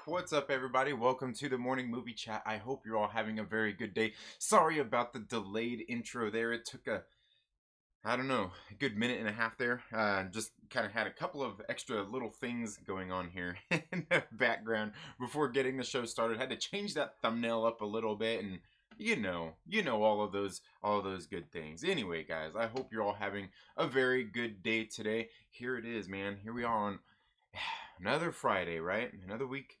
What's up, everybody? Welcome to the morning movie chat. I hope you're all having a very good day. Sorry about the delayed intro there. It took I don't know, a good minute and a half there. Just kind of had a couple of extra little things going on here in the background before getting the show started. Had to change that thumbnail up a little bit, and you know all of those good things. Anyway, guys, I hope you're all having a very good day today. Here it is, man. Here we are on another Friday, right? Another week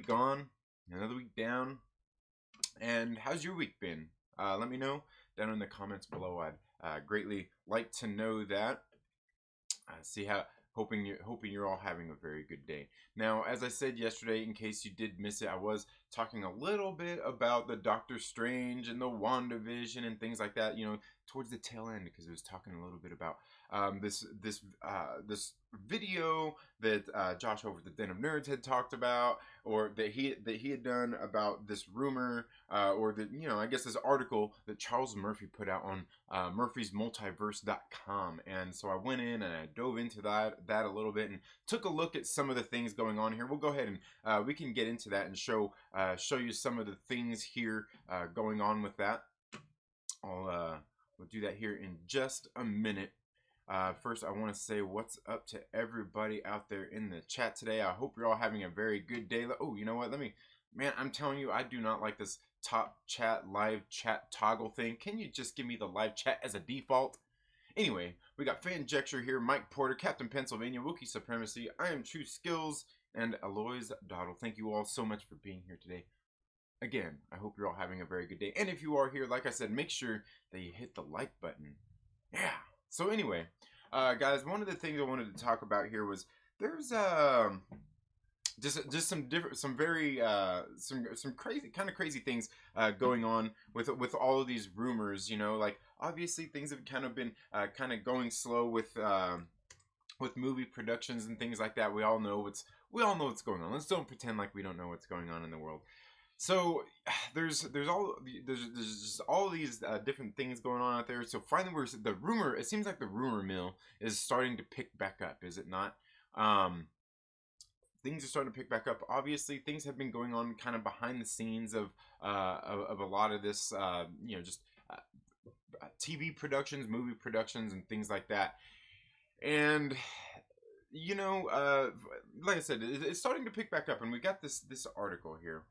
gone, another week down. And how's your week been? Let me know down in the comments below. I'd greatly like to know that. See how hoping you're all having a very good day. Now, as I said yesterday, in case you did miss it, I was talking a little bit about the Doctor Strange and the WandaVision and things like that. You know, towards the tail end, because it was talking a little bit about this video that Josh over the Den of Nerds had talked about, or that he had done about this rumor, or that, you know, I guess this article that Charles Murphy put out on murphysmultiverse.com. And so I went in and I dove into that a little bit and took a look at some of the things going on here. We'll go ahead and we can get into that and show you some of the things here going on with that. We'll do that here in just a minute. First, I want to say what's up to everybody out there in the chat today. I hope you're all having a very good day. Oh, you know what? Man, I'm telling you, I do not like this top chat, live chat toggle thing. Can you just give me the live chat as a default? Anyway, we got Fanjecture here, Mike Porter, Captain Pennsylvania, Wookiee Supremacy, I Am True Skills, and Aloys Doddle. Thank you all so much for being here today. Again, I hope you're all having a very good day. And if you are here, like I said, make sure that you hit the like button. Yeah. So anyway, guys, one of the things I wanted to talk about here was there's just some crazy things going on with all of these rumors. You know, like obviously things have kind of been kind of going slow with movie productions and things like that. We all know what's going on. Let's don't pretend like we don't know what's going on in the world. So there's just all these different things going on out there. So finally, it seems like the rumor mill is starting to pick back up, is it not? Things are starting to pick back up. Obviously, things have been going on kind of behind the scenes of a lot of this, you know, just TV productions, movie productions, and things like that. And you know, like I said, it's starting to pick back up, and we got this article here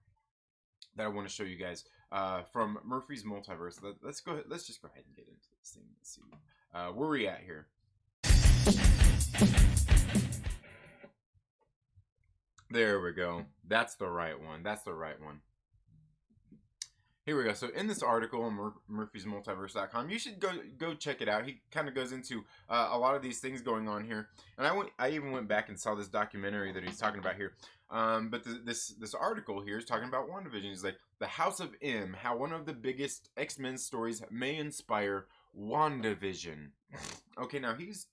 that I want to show you guys from Murphy's Multiverse. Let's just go ahead and get into this thing. Let's see where we at here. There we go. That's the right one. Here we go. So in this article on murphysmultiverse.com, you should go check it out. He kind of goes into a lot of these things going on here, and I even went back and saw this documentary that he's talking about here. But this article here is talking about WandaVision. He's like, the House of M, how one of the biggest X-Men stories may inspire WandaVision. Okay, now he's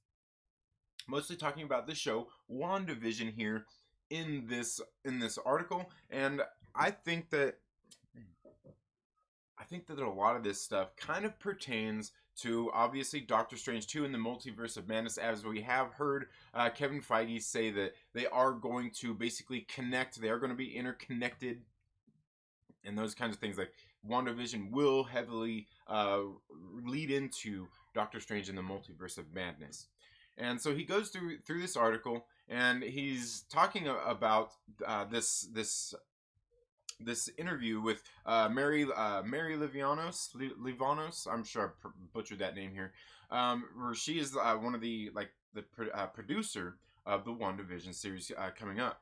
mostly talking about the show WandaVision here in this article, and I think that a lot of this stuff kind of pertains to, obviously, Doctor Strange 2 in the Multiverse of Madness, as we have heard Kevin Feige say that they are going to basically connect, they are going to be interconnected, and those kinds of things. Like, WandaVision will heavily lead into Doctor Strange in the Multiverse of Madness. And so he goes through this article, and he's talking about this interview with Mary Livanos. I'm sure I butchered that name here. Where she is one of the producer of the WandaVision series coming up.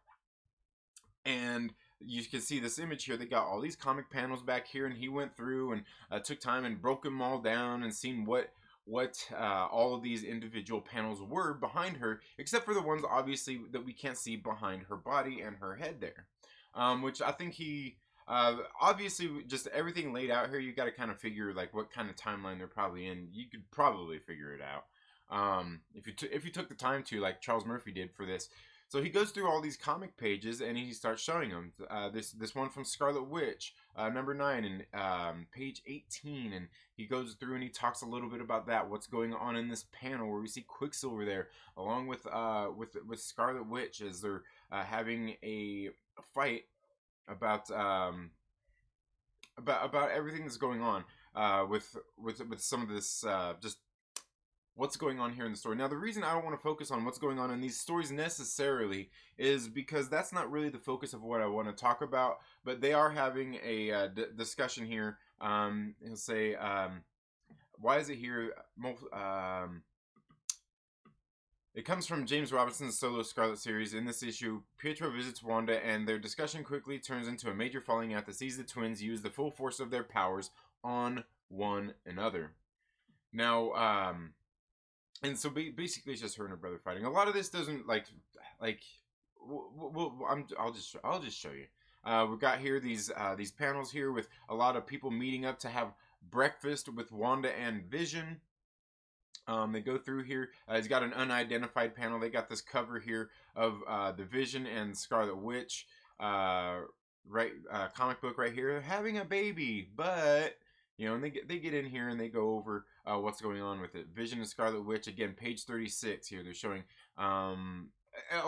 And you can see this image here. They got all these comic panels back here, and he went through and took time and broke them all down and seen what all of these individual panels were behind her, except for the ones obviously that we can't see behind her body and her head there. Which I think he obviously, just everything laid out here, you got to kind of figure like what kind of timeline they're probably in. You could probably figure it out if you took the time to, like Charles Murphy did for this. So he goes through all these comic pages and he starts showing them. This one from Scarlet Witch, number 9, and page 18, and he goes through and he talks a little bit about that. What's going on in this panel where we see Quicksilver there, along with Scarlet Witch, as they're having a fight about about everything that's going on with some of this just what's going on here in the story. Now, the reason I don't want to focus on what's going on in these stories necessarily is because that's not really the focus of what I want to talk about. But they are having a discussion here. He'll say, "Why is it here?" It comes from James Robinson's solo Scarlet series. In this issue, Pietro visits Wanda, and their discussion quickly turns into a major falling out that sees the twins use the full force of their powers on one another. Now, and so basically, it's just her and her brother fighting. A lot of this doesn't like. I'll just show you. We've got here these panels here with a lot of people meeting up to have breakfast with Wanda and Vision. They go through here. He's got an unidentified panel. They got this cover here of the Vision and Scarlet Witch, comic book right here, having a baby. But you know, and they get in here and they go over what's going on with it. Vision and Scarlet Witch, again, page 36 here. They're showing a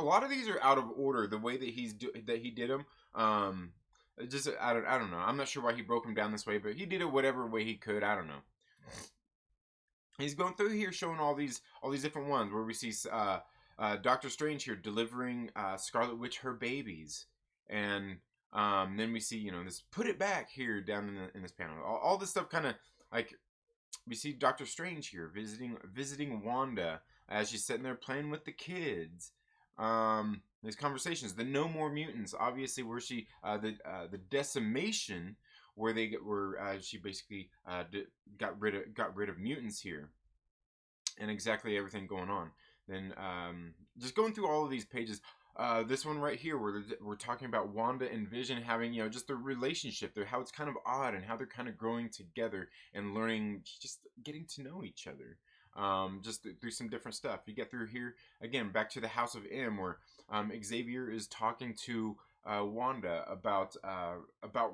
lot of these are out of order. The way that he did them. Just I don't know. I'm not sure why he broke them down this way, but he did it whatever way he could. I don't know. He's going through here showing all these different ones where we see Doctor Strange here delivering Scarlet Witch her babies, and then we see, you know, this put it back here down in this panel. All this stuff kind of like we see Doctor Strange here visiting Wanda as she's sitting there playing with the kids. These conversations, the No More Mutants, obviously where she the decimation where she basically got rid of mutants here, and exactly everything going on. Then just going through all of these pages, this one right here where we're talking about Wanda and Vision having, you know, just their relationship, how it's kind of odd and how they're kind of growing together and learning, just getting to know each other. Just through some different stuff. You get through here again back to the House of M where Xavier is talking to Wanda about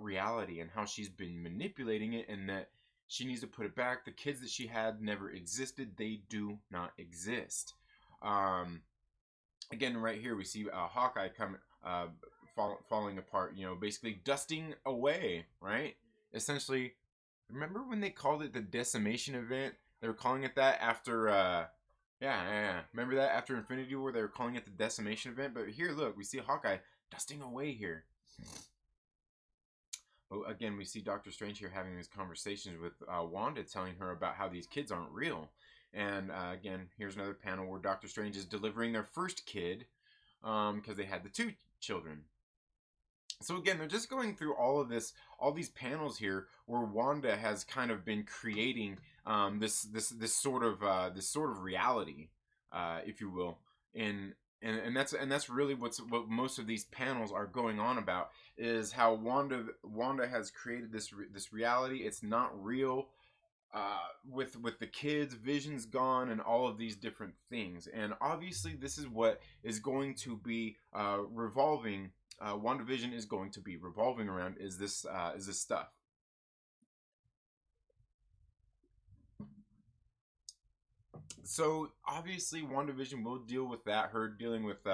reality and how she's been manipulating it, and that she needs to put it back. The kids that she had never existed; they do not exist. Again, right here we see Hawkeye falling apart. You know, basically dusting away. Right? Essentially, remember when they called it the decimation event? They were calling it that after. Yeah. Remember that after Infinity War, they were calling it the decimation event. But here, look, we see Hawkeye dusting away here. But again, we see Doctor Strange here having these conversations with Wanda, telling her about how these kids aren't real. And again, here's another panel where Doctor Strange is delivering their first kid because they had the two children. So again, they're just going through all these panels here where Wanda has kind of been creating this sort of reality, if you will, and that's really what most of these panels are going on about, is how Wanda has created this reality. It's not real. With the kids, Vision's gone, and all of these different things, and obviously this is what is going to be revolving. WandaVision is going to be revolving around is this stuff. So obviously WandaVision will deal with that. Her dealing with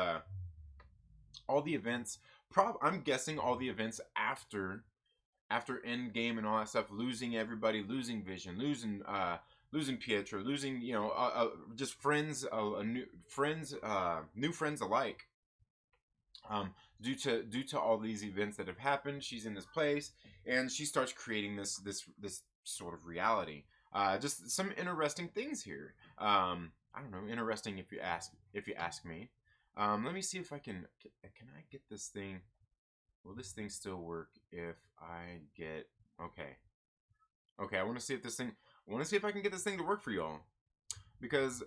all the events. I'm guessing all the events after Endgame and all that stuff, losing everybody, losing Vision, losing Pietro, losing, you know, just friends, new friends alike. Due to all these events that have happened, she's in this place and she starts creating this sort of reality. Just some interesting things here. I don't know, interesting if you ask me. Let me see if I can I get this thing. Will this thing still work if I get okay? I want to see if I can get this thing to work for y'all, because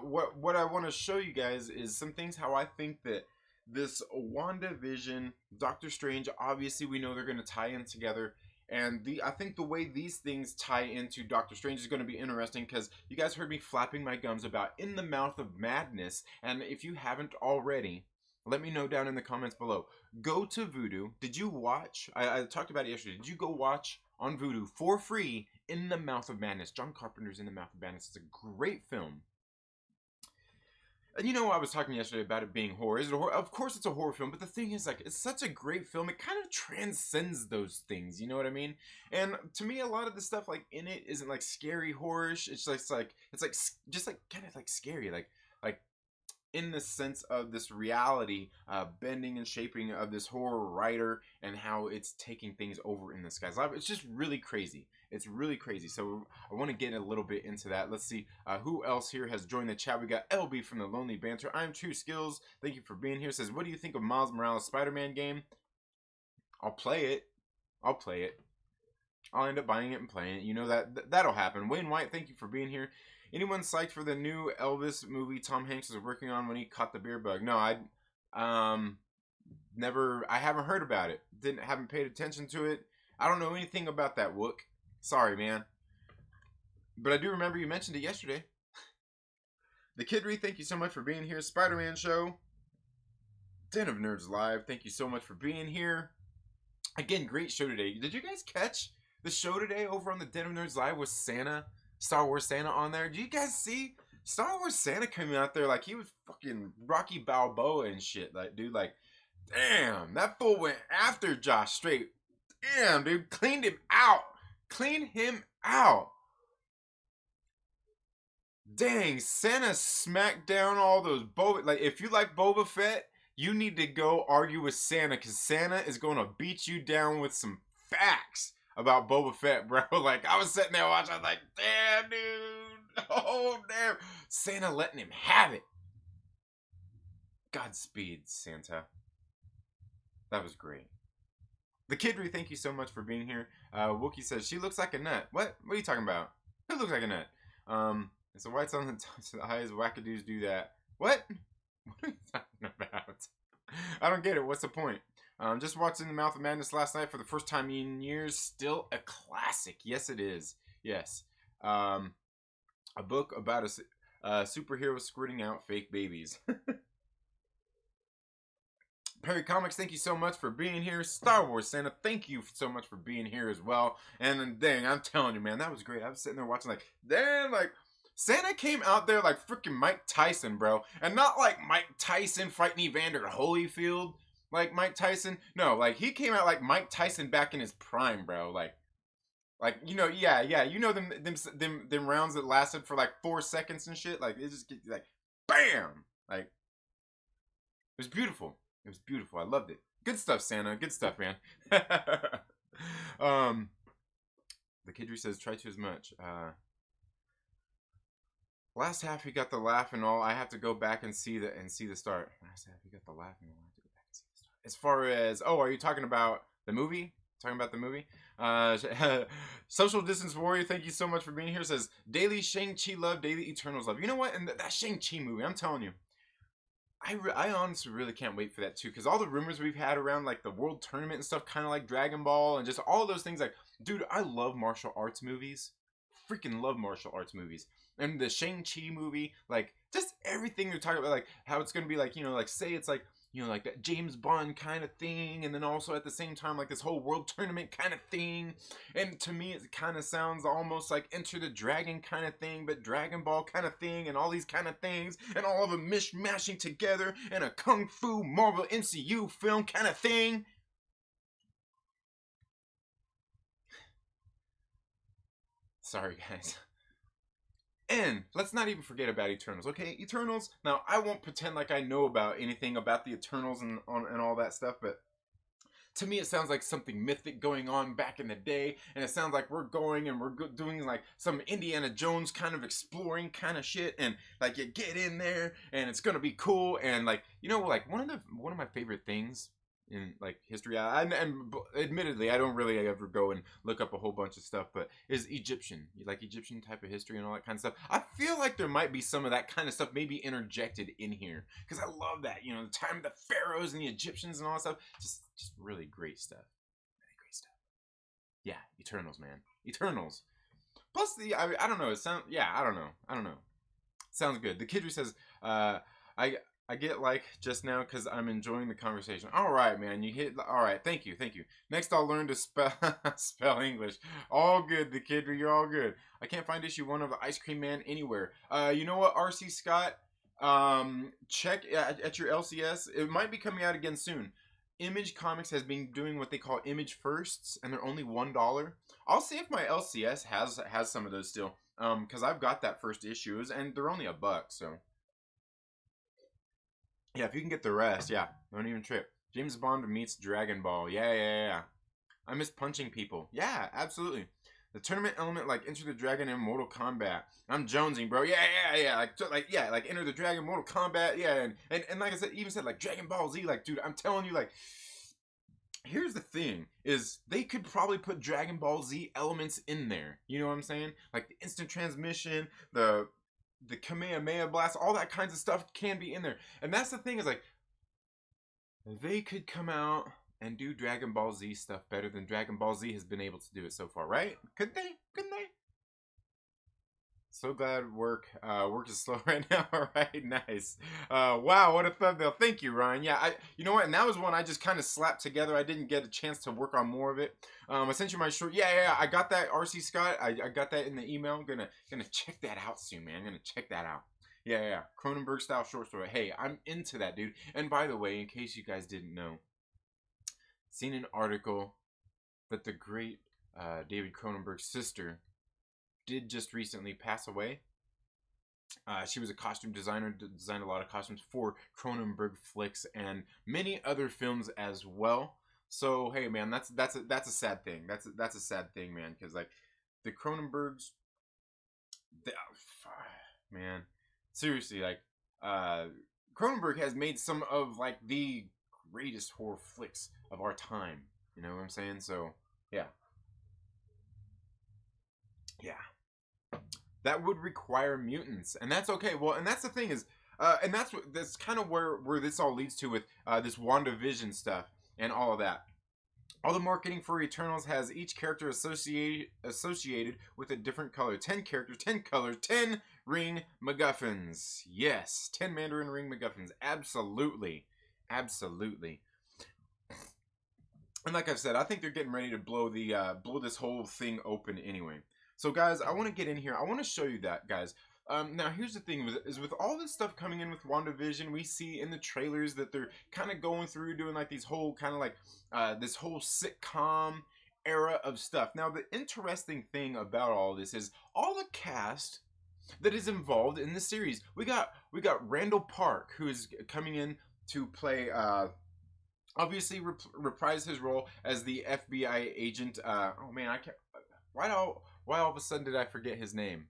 what I want to show you guys is some things how I think that this WandaVision, Doctor Strange, obviously we know they're going to tie in together, and I think the way these things tie into Doctor Strange is going to be interesting, because you guys heard me flapping my gums about In the Mouth of Madness, and if you haven't already, let me know down in the comments below. Go to Vudu. Did you watch? I talked about it yesterday. Did you go watch on Vudu for free In the Mouth of Madness? John Carpenter's In the Mouth of Madness. It's a great film. you know, I was talking yesterday about it being horror. Is it a horror? Of course, it's a horror film. But the thing is, like, it's such a great film. It kind of transcends those things. You know what I mean? And to me, a lot of the stuff like in it isn't like scary horrorish. It's like just like kind of like scary, like in the sense of this reality bending and shaping of this horror writer and how it's taking things over in the skies. It's just really crazy. It's really crazy. So I want to get a little bit into that. Let's see who else here has joined the chat. We got LB from the Lonely Banter. I'm True Skills. Thank you for being here. Says, what do you think of Miles Morales Spider-Man game? I'll play it. I'll play it. I'll end up buying it and playing it. You know that'll happen. Wayne White, thank you for being here. Anyone psyched for the new Elvis movie Tom Hanks was working on when he caught the beer bug? No, never. I haven't heard about it. Haven't paid attention to it. I don't know anything about that. Wook. Sorry, man. But I do remember you mentioned it yesterday. The Kidry, thank you so much for being here. Spider-Man Show. Den of Nerds Live, thank you so much for being here. Again, great show today. Did you guys catch the show today over on the Den of Nerds Live with Santa? Star Wars Santa on there. Do you guys see Star Wars Santa coming out there like he was fucking Rocky Balboa and shit? Like, dude, like, damn, that fool went after Josh straight. Damn, dude, cleaned him out. Clean him out. Dang, Santa smacked down all those Boba. Like, if you like Boba Fett, you need to go argue with Santa, because Santa is going to beat you down with some facts about Boba Fett, bro. Like, I was sitting there watching, I was like, damn, dude. Oh, damn. Santa letting him have it. Godspeed, Santa. That was great. The Kidry, thank you so much for being here. Wookie says, she looks like a nut. What? What are you talking about? Who looks like a nut? It's the whites on the top, so the highest wackadoos do that. What? What are you talking about? I don't get it. What's the point? Just watching The Mouth of Madness last night for the first time in years. Still a classic. Yes, it is. Yes. A book about a superhero squirting out fake babies. Perry Comics, thank you so much for being here. Star Wars Santa, thank you so much for being here as well. And dang, I'm telling you, man, that was great. I was sitting there watching like, damn, like, Santa came out there like freaking Mike Tyson, bro. And not like Mike Tyson fighting Evander Holyfield. Like Mike Tyson. No, like he came out like Mike Tyson back in his prime, bro. Like you know, yeah. You know them rounds that lasted for like 4 seconds and shit. Like it just get like bam. Like it was beautiful. It was beautiful. I loved it. Good stuff, Santa. Good stuff, man. The Kidry says try to as much. Last half he got the laugh and all. I have to go back and see the start. Last half he got the laugh and all. I have to go back and see the start. As far as are you talking about the movie? Talking about the movie? Social Distance Warrior, thank you so much for being here. Says daily Shang-Chi love, daily Eternals love. You know what? And that Shang-Chi movie, I'm telling you, I honestly really can't wait for that too, because all the rumors we've had around like the world tournament and stuff, kind of like Dragon Ball and just all of those things. Like, dude, I love martial arts movies. Freaking love martial arts movies. And the Shang-Chi movie, like, just everything they're talking about, like, how it's going to be, like, you know, like, say it's, like, you know, like that James Bond kind of thing, and then also at the same time, like, this whole world tournament kind of thing, and to me, it kind of sounds almost like Enter the Dragon kind of thing, but Dragon Ball kind of thing, and all these kind of things, and all of them mishmashing together, in a Kung Fu Marvel MCU film kind of thing. Sorry, guys. And let's not even forget about Eternals, okay? Eternals. Now, I won't pretend like I know about anything about the Eternals and all that stuff, but to me, it sounds like something mythic going on back in the day, and it sounds like we're going and we're doing like some Indiana Jones kind of exploring kind of shit, and like you get in there, and it's gonna be cool, and like you know, like one of my favorite things in like history, and admittedly, I don't really ever go and look up a whole bunch of stuff, but is Egyptian, like Egyptian type of history and all that kind of stuff. I feel like there might be some of that kind of stuff maybe interjected in here, because I love that, you know, the time of the pharaohs and the Egyptians and all that stuff. Just really great stuff. Really great stuff. Yeah, Eternals, man. Eternals. Plus I don't know. I don't know. Sounds good. The Kidry says, I get like just now because I'm enjoying the conversation. All right, man. You hit. All right. Thank you. Next, I'll learn to spell English. All good, the Kidry. You're all good. I can't find issue 1 of the Ice Cream Man anywhere. You know what, RC Scott? Check at your LCS. It might be coming out again soon. Image Comics has been doing what they call image firsts, and they're only $1. I'll see if my LCS has some of those still. Because I've got that first issues, and they're only $1. So yeah, if you can get the rest, yeah, don't even trip. James Bond meets Dragon Ball. Yeah. I miss punching people. Yeah, absolutely. The tournament element, like Enter the Dragon in Mortal Kombat. I'm jonesing, bro. Yeah. Like Enter the Dragon, Mortal Kombat. Yeah, and like I said, even said like Dragon Ball Z. Like, dude, I'm telling you, like, here's the thing: is they could probably put Dragon Ball Z elements in there. You know what I'm saying? Like the instant transmission, the Kamehameha blast, all that kinds of stuff can be in there. And that's the thing is like they could come out and do Dragon Ball Z stuff better than Dragon Ball Z has been able to do it so far, right? Couldn't they? Couldn't they? So glad work is slow right now. All right, nice. Wow, what a thumbnail. Thank you, Ryan. Yeah, you know what? And that was one I just kind of slapped together. I didn't get a chance to work on more of it. I sent you my short. Yeah. I got that RC Scott. I got that in the email. I'm gonna check that out soon, man. I'm gonna check that out. Yeah. Cronenberg style short story. Hey, I'm into that, dude. And by the way, in case you guys didn't know, seen an article that the great David Cronenberg's sister did just recently pass away. She was a costume designer, designed a lot of costumes for Cronenberg flicks and many other films as well. So hey, man, that's a sad thing. That's a sad thing, man, because like the Cronenbergs, man, seriously, like Cronenberg has made some of like the greatest horror flicks of our time. You know what I'm saying? So yeah. That would require mutants, and that's okay. Well, and that's the thing is, and that's kind of where this all leads to with this WandaVision stuff and all of that. All the marketing for Eternals has each character associated with a different color. 10 characters, 10 colors, 10 ring MacGuffins. Yes, 10 Mandarin ring MacGuffins. Absolutely. And like I've said, I think they're getting ready to blow this whole thing open anyway. So guys, I want to get in here. I want to show you that, guys. Now here's the thing: with all this stuff coming in with WandaVision, we see in the trailers that they're kind of going through doing like these whole kind of like this whole sitcom era of stuff. Now the interesting thing about all this is all the cast that is involved in the series. We got Randall Park, who is coming in to play. Obviously, reprise his role as the FBI agent. Oh man, I can't. Why all of a sudden did I forget his name?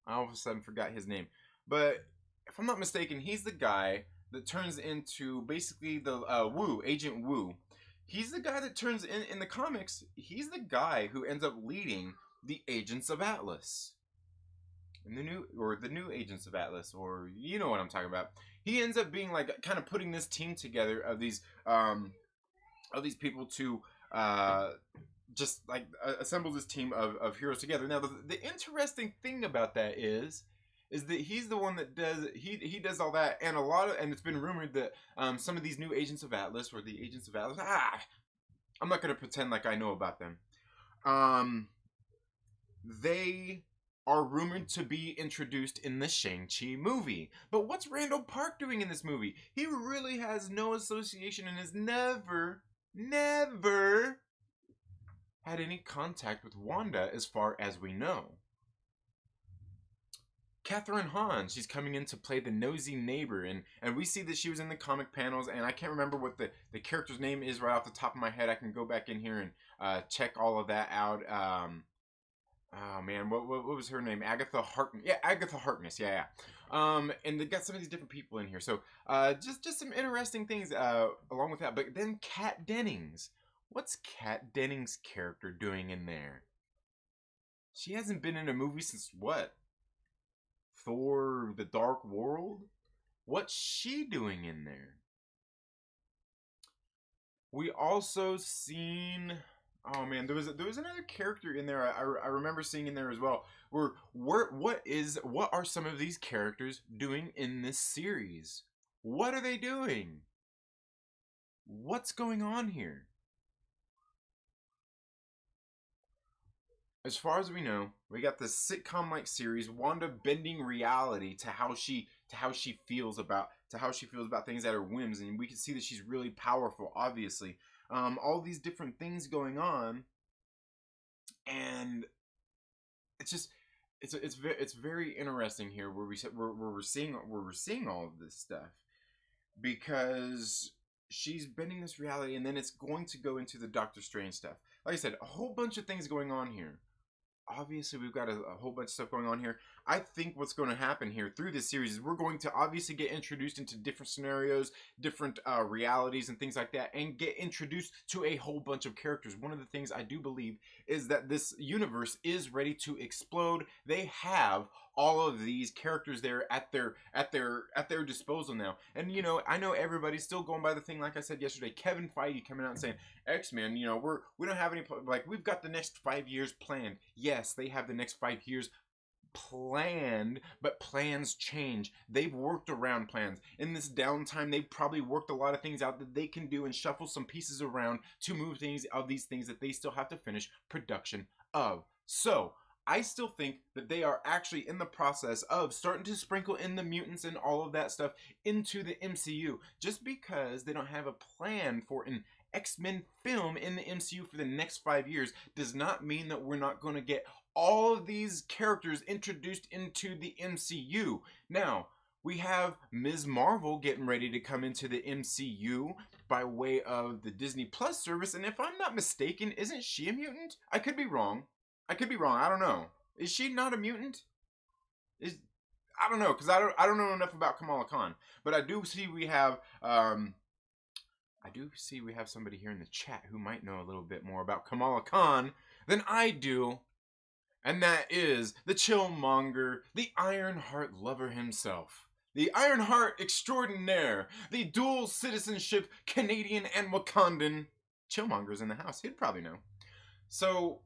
I all of a sudden forgot his name. But if I'm not mistaken, he's the guy that turns into basically the Agent Wu. He's the guy that turns in the comics. He's the guy who ends up leading the Agents of Atlas. In the new Agents of Atlas, or you know what I'm talking about. He ends up being like kind of putting this team together of these people to just like assemble this team of heroes together. Now the interesting thing about that is that he's the one that does he does all that, and and it's been rumored that some of these new Agents of Atlas, or the Agents of Atlas, I'm not gonna pretend like I know about them. They are rumored to be introduced in the Shang-Chi movie. But what's Randall Park doing in this movie? He really has no association and has never had any contact with Wanda as far as we know. Catherine Hahn, she's coming in to play the nosy neighbor, and we see that she was in the comic panels, and I can't remember what the character's name is right off the top of my head. I can go back in here and check all of that out. Oh man, what was her name? Agatha Harkness. Yeah, Agatha Harkness. Yeah. And they got some of these different people in here. So, just some interesting things along with that. But then Kat Dennings. What's Kat Dennings' character doing in there? She hasn't been in a movie since what? Thor: The Dark World? What's she doing in there? We also seen. Oh man, there was another character in there I remember seeing in there as well. What are some of these characters doing in this series? What are they doing? What's going on here? as far as we know, we got this sitcom-like series, Wanda bending reality to how she feels about things at her whims, and we can see that she's really powerful. Obviously, all these different things going on, and it's just it's very interesting here where we're seeing all of this stuff because she's bending this reality, and then it's going to go into the Doctor Strange stuff. Like I said, a whole bunch of things going on here. Obviously we've got a whole bunch of stuff going on here. I think what's going to happen here through this series is we're going to obviously get introduced into different scenarios, different realities and things like that, and get introduced to a whole bunch of characters. One of the things I do believe is that this universe is ready to explode. They have all of these characters there at their disposal now. And you know, I know everybody's still going by the thing, like I said yesterday, Kevin Feige coming out and saying, X-Men, you know, we don't have any, like, we've got the next 5 years planned. Yes, they have the next 5 years planned, but plans change. They've worked around plans. In this downtime, they've probably worked a lot of things out that they can do and shuffle some pieces around to move things of these things that they still have to finish production of. So I still think that they are actually in the process of starting to sprinkle in the mutants and all of that stuff into the MCU. Just because they don't have a plan for an X-Men film in the MCU for the next 5 years does not mean that we're not going to get all of these characters introduced into the MCU. Now, we have Ms. Marvel getting ready to come into the MCU by way of the Disney Plus service, and if I'm not mistaken, isn't she a mutant? I could be wrong. I don't know. Is she not a mutant? I don't know, because I don't know enough about Kamala Khan, but I do see we have somebody here in the chat who might know a little bit more about Kamala Khan than I do. And that is the Chillmonger, the Ironheart lover himself. The Ironheart extraordinaire, the dual citizenship Canadian and Wakandan. Chillmonger's in the house, he'd probably know. So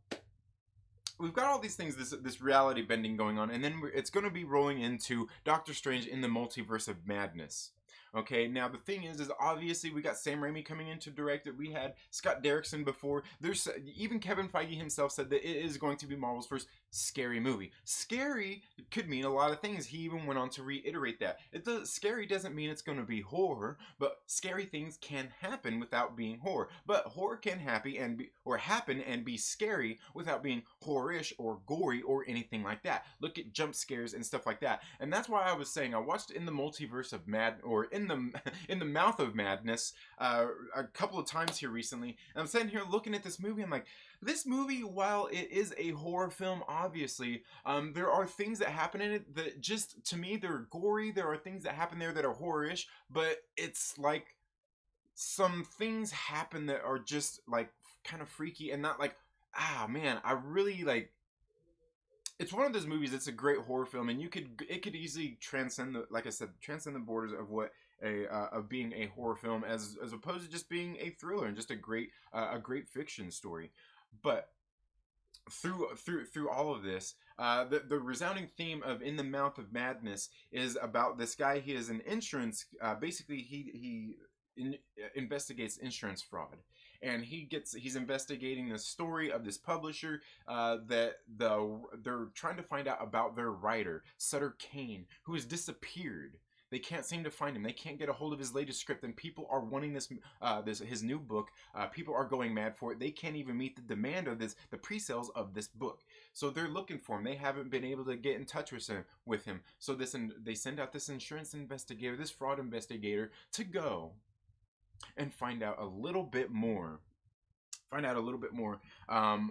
we've got all these things, this reality bending going on, and then it's going to be rolling into Doctor Strange in the Multiverse of Madness. Okay, now the thing is obviously we got Sam Raimi coming in to direct it. We had Scott Derrickson before. There's even Kevin Feige himself said that it is going to be Marvel's first scary movie. Scary could mean a lot of things. He even went on to reiterate that. Scary doesn't mean it's going to be horror, but scary things can happen without being horror. But horror can happen and be scary without being horror-ish or gory or anything like that. Look at jump scares and stuff like that. And that's why I was saying I watched In the Multiverse of in the Mouth of Madness a couple of times here recently, and I'm sitting here looking at this movie. I'm like, this movie, while it is a horror film, obviously, there are things that happen in it that just, to me, they're gory. There are things that happen there that are horror-ish, but it's like some things happen that are just like kind of freaky and not like, man, I really like. It's one of those movies that's a great horror film, and it could easily transcend transcend the borders of what of being a horror film as opposed to just being a thriller and just a great fiction story. But through all of this, the resounding theme of In the Mouth of Madness is about this guy. He is an insurance. Basically, he investigates insurance fraud, and he's investigating the story of this publisher that they're trying to find out about their writer Sutter Kane, who has disappeared. They can't seem to find him. They can't get a hold of his latest script, and people are wanting his new book. People are going mad for it. They can't even meet the demand of the pre-sales of this book. So they're looking for him. They haven't been able to get in touch with him. So they send out this insurance investigator, this fraud investigator, to go and find out a little bit more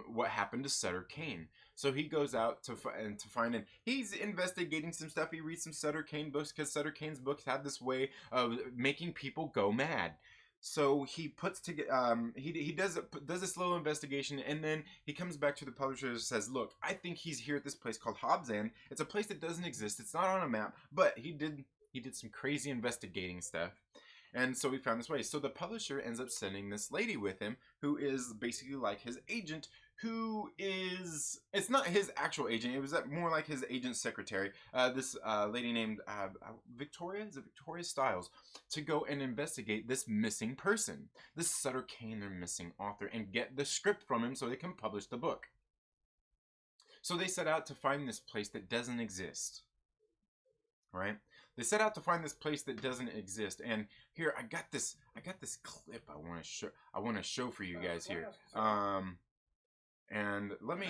what happened to Sutter Kane. So he goes out to find him. He's investigating some stuff. He reads some Sutter Kane books because Sutter Kane's books have this way of making people go mad. So he puts together, he does this little investigation, and then he comes back to the publisher and says, "Look, I think he's here at this place called Hobzan. It's a place that doesn't exist. It's not on a map, but he did some crazy investigating stuff." And so we found this way. So the publisher ends up sending this lady with him, who is basically like his agent, it's not his actual agent. It was more like his agent's secretary. This lady named Victoria Stiles, to go and investigate this missing person, this Sutter Kane, their missing author, and get the script from him so they can publish the book. So they set out to find this place that doesn't exist, right? They set out to find this place that doesn't exist. And here I got this clip I want to show for you guys here. And let me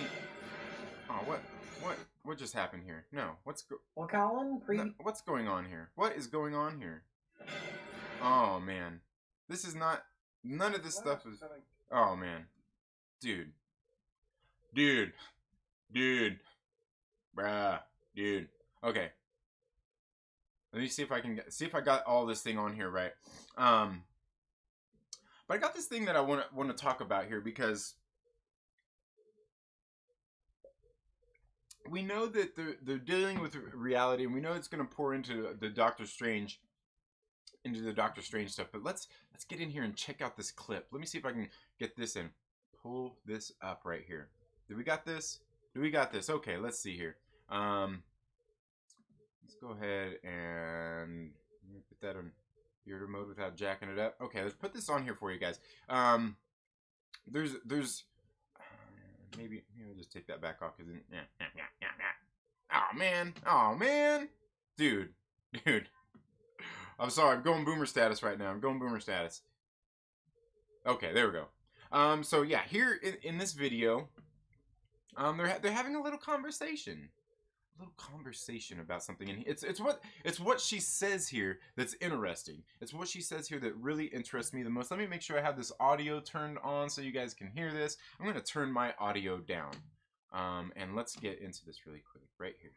oh, what just happened here? No, well, Colin, what's going on here? What is going on here? Oh man. This is not none of this stuff is oh man. Dude. Bruh. Dude. Okay. Let me see if I can see if I got all this thing on here right. But I got this thing that I want to talk about here because we know that they're dealing with reality, and we know it's going to pour into the Doctor Strange stuff. But let's get in here and check out this clip. Let me see if I can get this in. Pull this up right here. Do we got this? Okay, let's see here. Let's go ahead and put that on theater mode without jacking it up. Okay, let's put this on here for you guys. There's maybe I'll just take that back off because oh man, dude. I'm sorry, I'm going boomer status right now. Okay, there we go. So yeah, here in this video, they're having a little conversation. About something, and it's what she says here that's interesting. It's what she says here that really interests me the most. Let me make sure I have this audio turned on so you guys can hear this. I'm going to turn my audio down, and let's get into this really quick right here.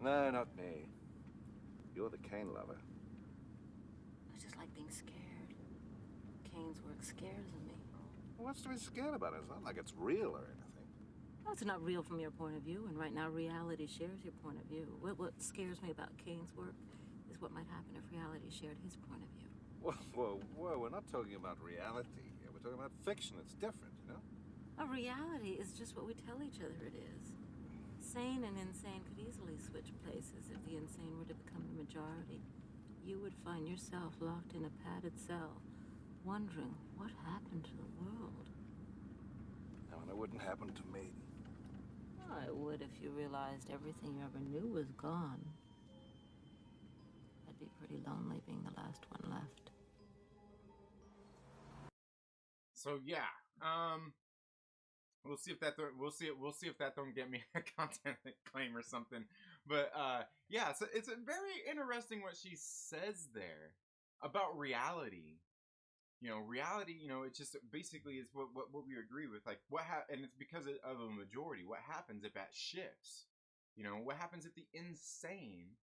No, not me. You're the Kane lover. I just like being scared. Kane's work scares me. Well, what's to be scared about? It's not like it's real or anything. Well, it's not real from your point of view, and right now reality shares your point of view. What scares me about Kane's work is what might happen if reality shared his point of view. Whoa, we're not talking about reality here. We're talking about fiction. It's different, you know? A reality is just what we tell each other it is. Sane and insane could easily switch places if the insane were to become the majority. You would find yourself locked in a padded cell, wondering what happened to the world. No, and it wouldn't happen to me. Oh, it would if you realized everything you ever knew was gone. I'd be pretty lonely being the last one left. So yeah, we'll see if that don't get me a content claim or something. But yeah, so it's very interesting what she says there about reality. Reality, it just basically is what we agree with. Like, and it's because of a majority. What happens if that shifts? What happens if the insane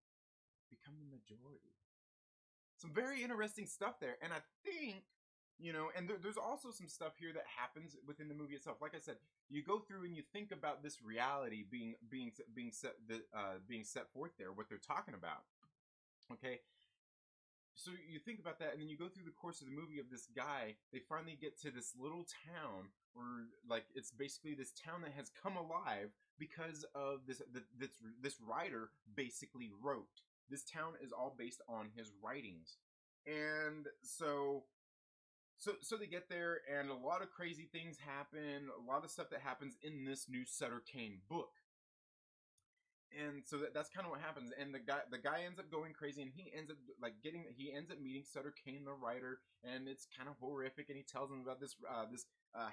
become the majority? Some very interesting stuff there. And I think, and there's also some stuff here that happens within the movie itself. Like I said, you go through and you think about this reality being set forth there, what they're talking about. Okay. So you think about that, and then you go through the course of the movie of this guy. They finally get to this little town where, like, it's basically this town that has come alive because of this writer basically wrote. This town is all based on his writings, and so they get there, and a lot of crazy things happen. A lot of stuff that happens in this new Sutter Kane book. And so that's kind of what happens, and the guy ends up going crazy, and he ends up meeting Sutter Kane, the writer, and it's kind of horrific. And he tells him about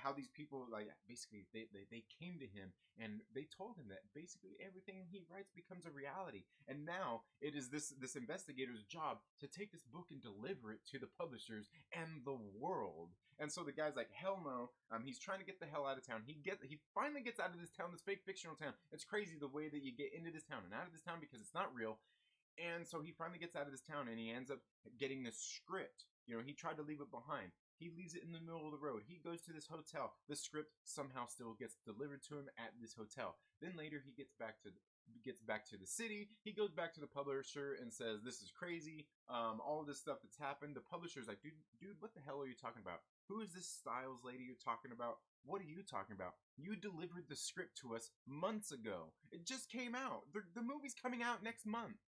how these people, like, basically they came to him and they told him that basically everything he writes becomes a reality, and now it is this investigator's job to take this book and deliver it to the publishers and the world. And so the guy's like, hell no. He's trying to get the hell out of town. He finally gets out of this town, this fake fictional town. It's crazy the way that you get into this town and out of this town because it's not real. And so he finally gets out of this town, and he ends up getting this script. He tried to leave it behind. He leaves it in the middle of the road. He goes to this hotel. The script somehow still gets delivered to him at this hotel. Then later he gets back to the city. He goes back to the publisher and says, this is crazy. All of this stuff that's happened. The publisher's like, dude, what the hell are you talking about? Who is this Styles lady you're talking about? What are you talking about? You delivered the script to us months ago. It just came out. The movie's coming out next month.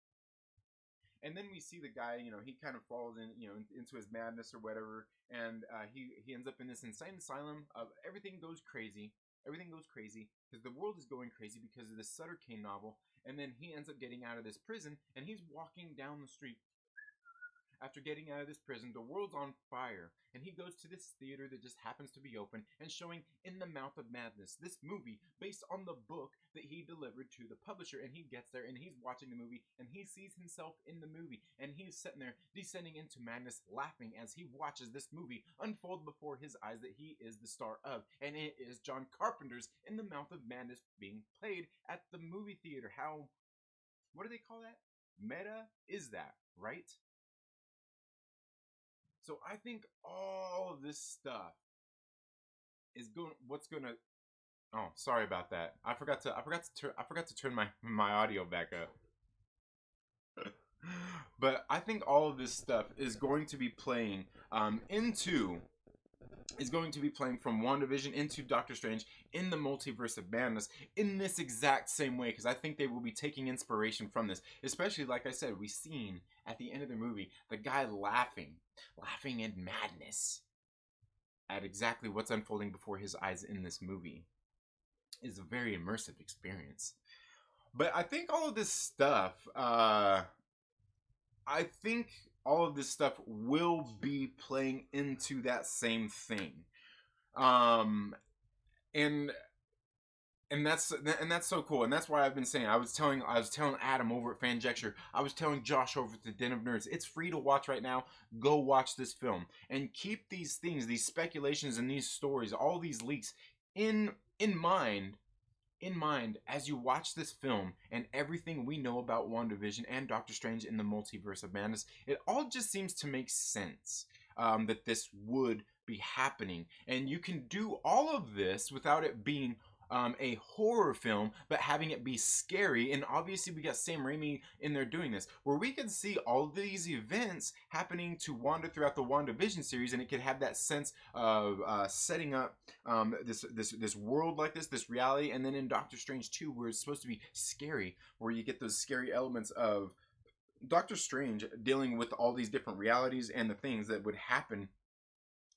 And then we see the guy, he kind of falls into his madness or whatever, and he ends up in this insane asylum. Everything goes crazy, everything goes crazy because the world is going crazy because of this Sutter Kane novel. And then he ends up getting out of this prison, and he's walking down the street after getting out of this prison. The world's on fire, and he goes to this theater that just happens to be open and showing In the Mouth of Madness, this movie based on the book that he delivered to the publisher. And he gets there and he's watching the movie and he sees himself in the movie, and he's sitting there descending into madness, laughing as he watches this movie unfold before his eyes that he is the star of, and it is John Carpenter's In the Mouth of Madness being played at the movie theater. How, what do they call that? Meta is that, right? So I think all of this stuff is going. What's gonna? Oh, sorry about that. I forgot to turn my audio back up. But I think all of this stuff is going to be playing from WandaVision into Doctor Strange in the Multiverse of Madness in this exact same way, because I think they will be taking inspiration from this. Especially, like I said, we've seen at the end of the movie the guy laughing in madness at exactly what's unfolding before his eyes in this movie. Is a very immersive experience. But I think all of this stuff, will be playing into that same thing. And that's so cool, and that's why I've been saying, I was telling Adam over at Fanjecture, I was telling Josh over at the Den of Nerds, it's free to watch right now. Go watch this film and keep these things, these speculations and these stories, all these leaks in mind as you watch this film, and everything we know about WandaVision and Doctor Strange in the Multiverse of Madness. It all just seems to make sense that this would be happening, and you can do all of this without it being a horror film, but having it be scary. And obviously we got Sam Raimi in there doing this, where we can see all these events happening to Wanda throughout the WandaVision series, and it could have that sense of setting up this world like this reality. And then in Doctor Strange 2, where it's supposed to be scary, where you get those scary elements of Doctor Strange dealing with all these different realities and the things that would happen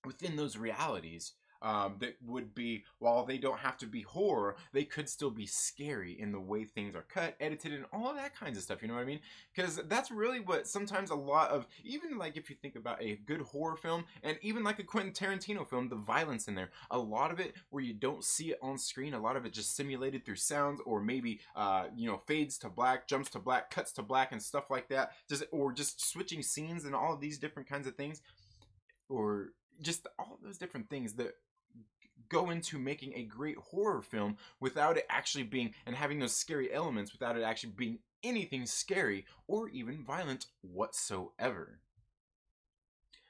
within those realities. That would be, while they don't have to be horror, they could still be scary in the way things are cut, edited, and all of that kinds of stuff. You know what I mean? Because that's really what sometimes a lot of, even like if you think about a good horror film, and even like a Quentin Tarantino film, the violence in there, a lot of it where you don't see it on screen, a lot of it just simulated through sounds, or maybe fades to black, jumps to black, cuts to black, and stuff like that. Just switching scenes and all of these different kinds of things, or just all of those different things that go into making a great horror film without it actually being, and having those scary elements without it actually being anything scary or even violent whatsoever.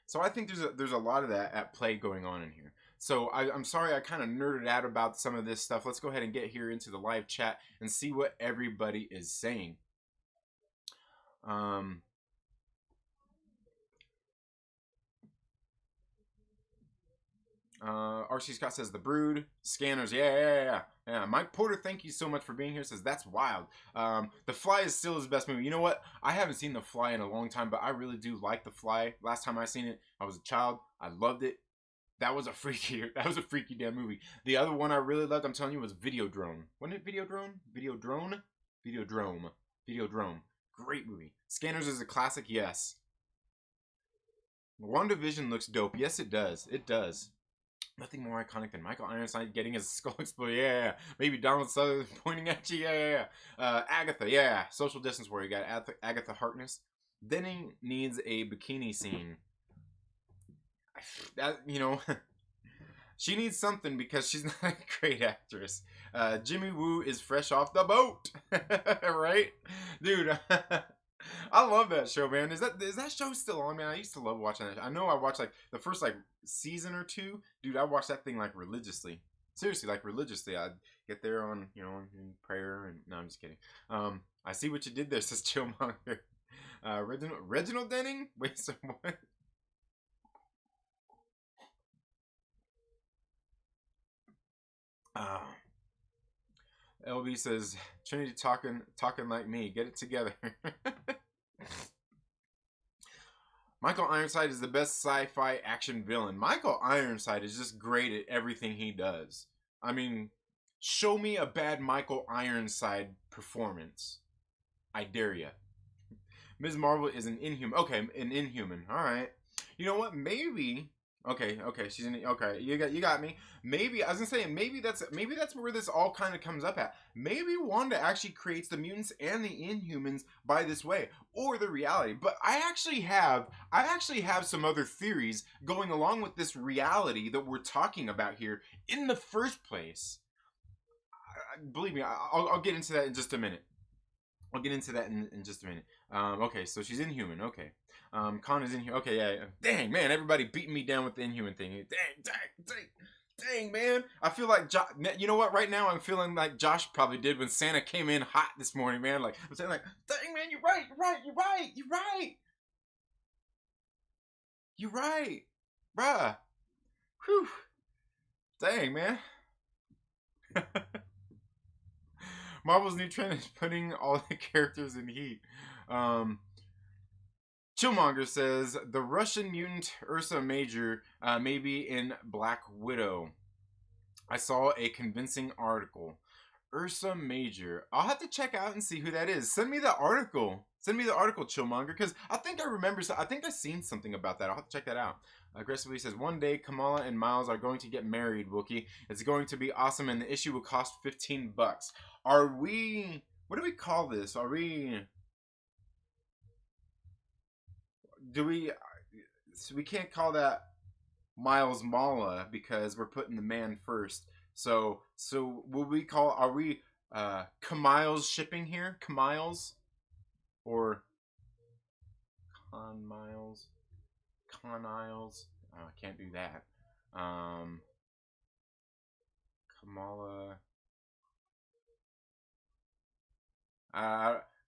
So I think there's a lot of that at play going on in here. So I'm sorry I kind of nerded out about some of this stuff. Let's go ahead and get here into the live chat and see what everybody is saying. RC Scott says The Brood, Scanners, yeah. Mike Porter, thank you so much for being here. Says that's wild. The Fly is still his best movie. You know what? I haven't seen The Fly in a long time, but I really do like The Fly. Last time I seen it, I was a child. I loved it. That was a freaky damn movie. The other one I really loved, I'm telling you, was Videodrome. Wasn't it Videodrome? Videodrome. Great movie. Scanners is a classic, yes. WandaVision looks dope. Yes, it does. It does. Nothing more iconic than Michael Ironside getting his skull exploded. Yeah. Maybe Donald Sutherland pointing at you. Yeah. Agatha. Yeah. Social distance warrior. You got Agatha Harkness. Denning needs a bikini scene. She needs something because she's not a great actress. Jimmy Woo is fresh off the boat. Right? Dude. I love that show, man. Is that show still on, man? I used to love watching that. I know I watched like the first like season or two. Dude, I watched that thing like religiously. Seriously, like religiously. I'd get there on, in prayer, and no, I'm just kidding. I see what you did there, says Chillmonger. Reginald Denning? Wait, so what? LB says Trinity talking like me. Get it together. Michael Ironside is the best sci-fi action villain. Michael Ironside is just great at everything he does. I mean, Show me a bad Michael Ironside performance. I dare ya. Ms. Marvel is an Inhuman. Okay, an Inhuman. All right. You know what? Maybe. Okay, she's in. Okay, you got me. Maybe I was gonna say maybe that's where this all kind of comes up at. Maybe Wanda actually creates the mutants and the Inhumans by this way, or the reality. But I actually have some other theories going along with this reality that we're talking about here in the first place. Believe me, I'll get into that in just a minute. I'll get into that in just a minute. Okay, so she's Inhuman. Okay. Khan is Inhuman. Okay, yeah. Dang, man, everybody beating me down with the Inhuman thing. Dang, man. I feel like, you know what? Right now, I'm feeling like Josh probably did when Santa came in hot this morning, man. Like, I'm saying like, dang, man, you're right. Bruh. Whew. Dang, man. Marvel's new trend is putting all the characters in heat. Chillmonger says the Russian mutant Ursa Major may be in Black Widow. I saw a convincing article. Ursa Major. I'll have to check out and see who that is. Send me the article. Chillmonger, because I think I remember. I think I've seen something about that. I'll have to check that out. Aggressively says, one day Kamala and Miles are going to get married, Wookie. It's going to be awesome, and the issue will cost $15. Are we... What do we call this? Are we... Do we... So we can't call that Miles Mala because we're putting the man first. So will we call... Are we Kamiles shipping here? Kamiles? Or Con-Miles? Con-Isles? Oh, I can't do that. Kamala...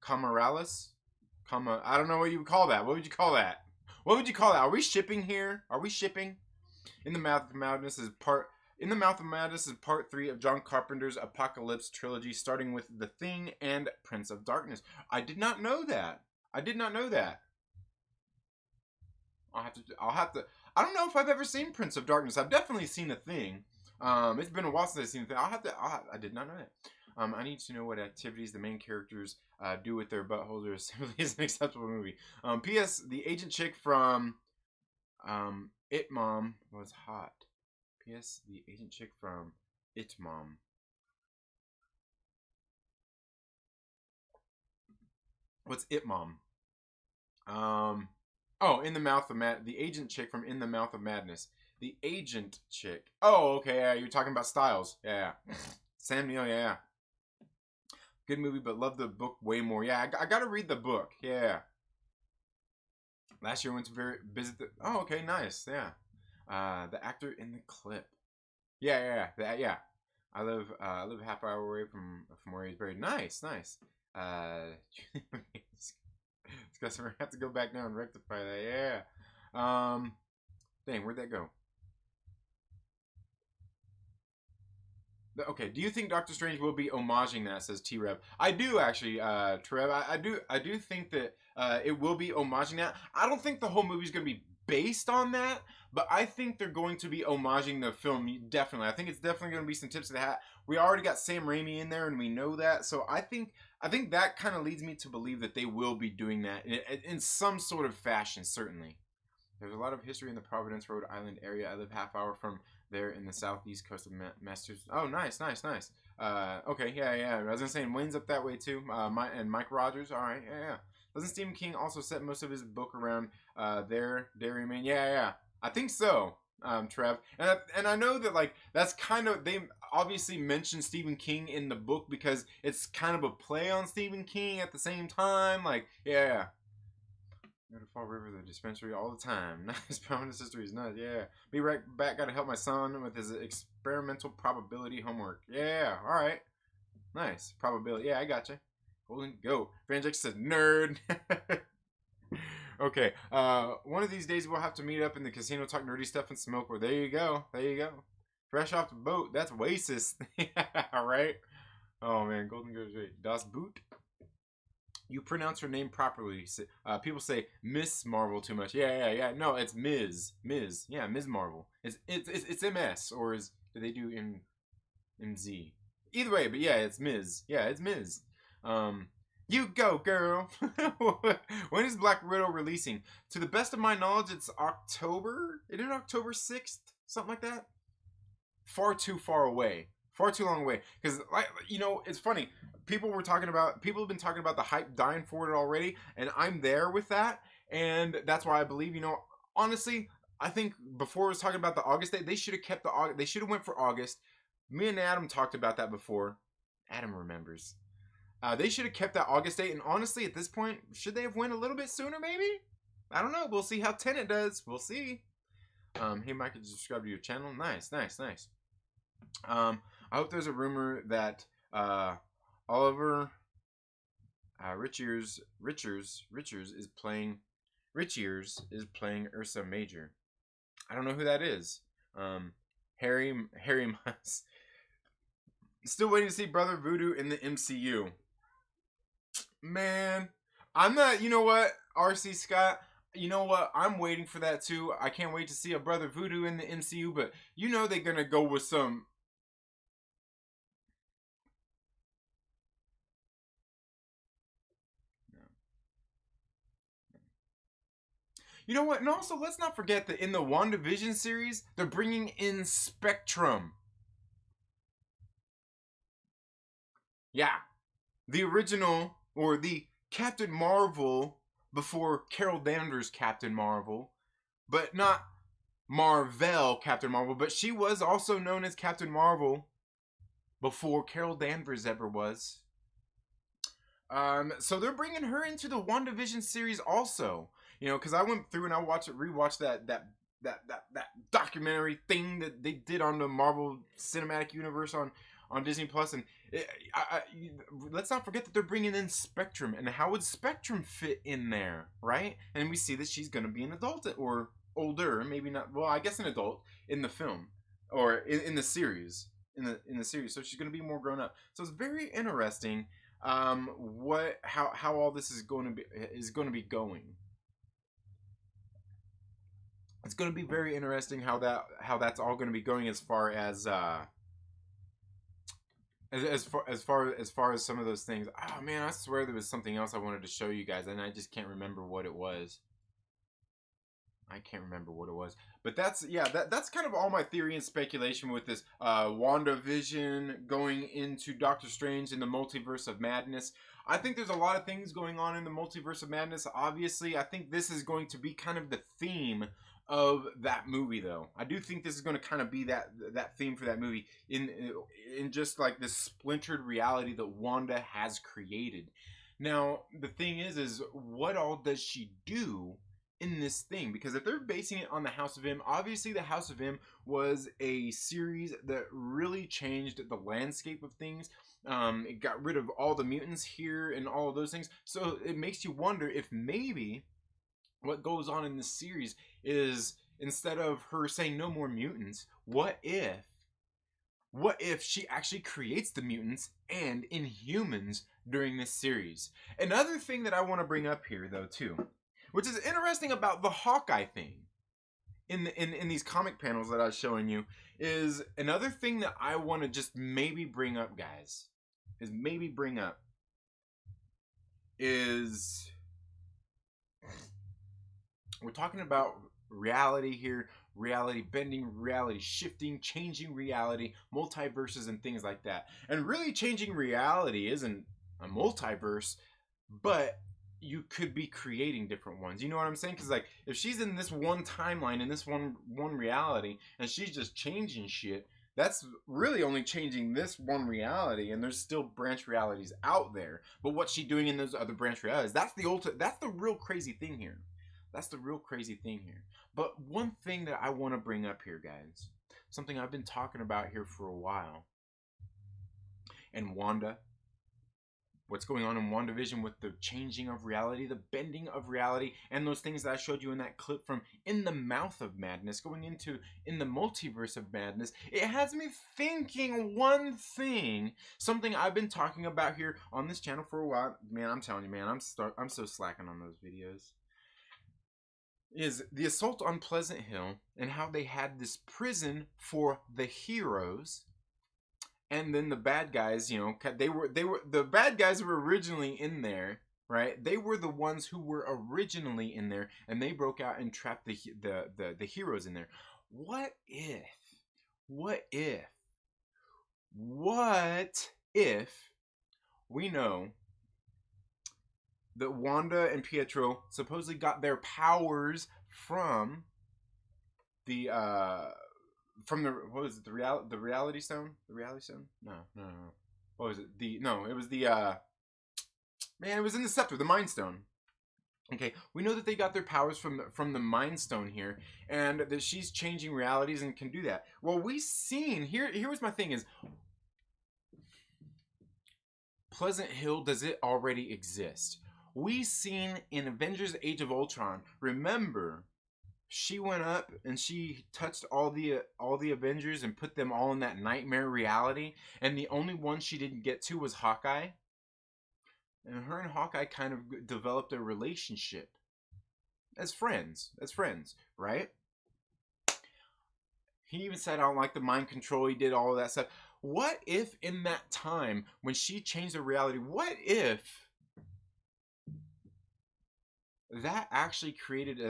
Camarales? I don't know what you would call that. What would you call that? Are we shipping here? Are we shipping? In the Mouth of Madness is part 3 of John Carpenter's Apocalypse trilogy, starting with The Thing and Prince of Darkness. I did not know that. I'll have to. I don't know if I've ever seen Prince of Darkness. I've definitely seen The Thing. It's been a while since I've seen The Thing. I did not know that. I need to know what activities the main characters do with their buttholes, or simply is an acceptable movie. P.S. The agent chick from It Mom was hot. P.S. The agent chick from It Mom. What's It Mom? Oh, In the Mouth of the agent chick from In the Mouth of Madness. The agent chick. Oh, okay, yeah, you're talking about Styles. Yeah. Sam Neill, yeah. Good movie, but love the book way more. Yeah, I gotta read the book. Yeah. Last year I went to visit the... Oh, okay, nice. Yeah. The actor in the clip. Yeah. I live a half hour away from where he's buried. Nice. Discuss, we're gonna have to go back now and rectify that. Yeah. Dang, where'd that go? Okay, do you think Doctor Strange will be homaging that? Says T-Rev. I do actually, Trev. I do think that it will be homaging that. I don't think the whole movie is going to be based on that, but I think they're going to be homaging the film. Definitely, I think it's definitely going to be some tips of the hat. We already got Sam Raimi in there, and we know that. So I think that kind of leads me to believe that they will be doing that in some sort of fashion. Certainly, there's a lot of history in the Providence, Rhode Island area. I live half hour from there in the southeast coast of Massachusetts. Oh, nice. Okay, yeah. I was gonna say, Wayne's up that way too. And Mike Rogers. All right, yeah. Doesn't Stephen King also set most of his book around there, Dairyman? Yeah. I think so, Trev. And I know that like that's kind of, they obviously mention Stephen King in the book because it's kind of a play on Stephen King at the same time. Like, yeah. Go to Fall River, the dispensary all the time. Nice. Prominent history is nuts. Yeah. Be right back. Gotta help my son with his experimental probability homework. Yeah. All right. Nice. Probability. Yeah, I gotcha. Golden Go. Franjix says nerd. Okay. One of these days we'll have to meet up in the casino, talk nerdy stuff, and smoke. Well, there you go. Fresh off the boat. That's Oasis. All right. Oh man, Golden Go's great. Das Boot. You pronounce her name properly. People say Miss Marvel too much. Yeah. No, it's Ms. Yeah, Ms. Marvel. It's MS, or do they do MZ? Either way, but yeah, it's Miz. Yeah, it's Miz. You go, girl. When is Black Widow releasing? To the best of my knowledge, it's October. Is it October 6th? Something like that? Far too far away. Far too long away. Because, like, you know, it's funny. People have been talking about the hype dying for it already, and I'm there with that. And that's why I believe, you know, honestly, I think before I was talking about the August date, they should have kept the August. They should have went for August. Me and Adam talked about that before. Adam remembers. They should have kept that August date. And honestly, at this point, should they have went a little bit sooner? Maybe. I don't know. We'll see how Tenet does. We'll see. Hey, Mike, could you subscribe to your channel? Nice. I hope there's a rumor that Oliver Richards is playing Ursa Major. I don't know who that is. Harry Miles. Still waiting to see Brother Voodoo in the MCU. Man, I'm not. You know what, RC Scott. You know what? I'm waiting for that too. I can't wait to see a Brother Voodoo in the MCU. But you know they're gonna go with some. You know what? And also, let's not forget that in the WandaVision series, they're bringing in Spectrum. Yeah. The original, or the Captain Marvel before Carol Danvers' Captain Marvel, but not Marvel Captain Marvel, but she was also known as Captain Marvel before Carol Danvers ever was. So they're bringing her into the WandaVision series also. You know, because I went through and I rewatched that documentary thing that they did on the Marvel Cinematic Universe on Disney Plus, and let's not forget that they're bringing in Spectrum, and how would Spectrum fit in there, right? And we see that she's going to be an adult or older, maybe not. Well, I guess an adult in the film or in the series, in the series. So she's going to be more grown up. So it's very interesting. How all this is going to be going. It's going to be very interesting how that's all going to be going as far as as far as some of those things. Oh man, I swear there was something else I wanted to show you guys, and I just can't remember what it was. But that's that's kind of all my theory and speculation with this WandaVision going into Doctor Strange in the Multiverse of Madness. I think there's a lot of things going on in the Multiverse of Madness. Obviously, I think this is going to be kind of the theme of that movie, though. I do think this is going to kind of be that theme for that movie in just like this splintered reality that Wanda has created. Now, the thing is what all does she do in this thing? Because if they're basing it on the House of M, obviously the House of M was a series that really changed the landscape of things. It got rid of all the mutants here and all of those things. So it makes you wonder if maybe what goes on in this series is, instead of her saying no more mutants, what if she actually creates the mutants and Inhumans during this series? Another thing that I want to bring up here, though, too, which is interesting about the Hawkeye thing in these comic panels that I was showing you, is another thing that I want to just maybe bring up, guys, is we're talking about reality here, reality bending, reality shifting, changing reality, multiverses and things like that. And really changing reality isn't a multiverse, but you could be creating different ones. You know what I'm saying? Because like if she's in this one timeline, in this one reality, and she's just changing shit, that's really only changing this one reality, and there's still branch realities out there. But what's she doing in those other branch realities? That's the real crazy thing here. But one thing that I want to bring up here, guys, something I've been talking about here for a while, and Wanda, what's going on in WandaVision with the changing of reality, the bending of reality, and those things that I showed you in that clip from In the Mouth of Madness, going into In the Multiverse of Madness, it has me thinking one thing, something I've been talking about here on this channel for a while. Man, I'm telling you, man, I'm so slacking on those videos. Is the assault on Pleasant Hill and how they had this prison for the heroes, and then the bad guys, you know, they were the bad guys were originally in there, right? They were the ones who were originally in there, and they broke out and trapped the heroes in there. What if? What if? What if we know that Wanda and Pietro supposedly got their powers from the what was it, the reality stone? The reality stone? No, no, no. What was it? It was the man, it was in the scepter, the mind stone. Okay, we know that they got their powers from the mind stone here, and that she's changing realities and can do that. Well, we seen here was my thing is, Pleasant Hill, does it already exist? We seen in Avengers Age of Ultron, remember, she went up and she touched all the Avengers and put them all in that nightmare reality, and the only one she didn't get to was Hawkeye. And her and Hawkeye kind of developed a relationship as friends, right? He even said, I don't like the mind control. He did all of that stuff. What if in that time when she changed the reality, what if that actually created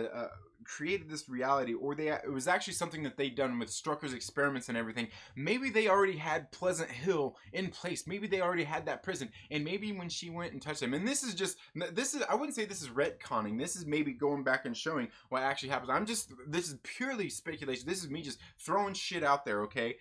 this reality, or it was actually something that they done with Strucker's experiments and everything? Maybe they already had Pleasant Hill in place. Maybe they already had that prison, and maybe when she went and touched them, and this is I wouldn't say this is retconning. This is maybe going back and showing what actually happens. This is purely speculation. This is me just throwing shit out there, okay?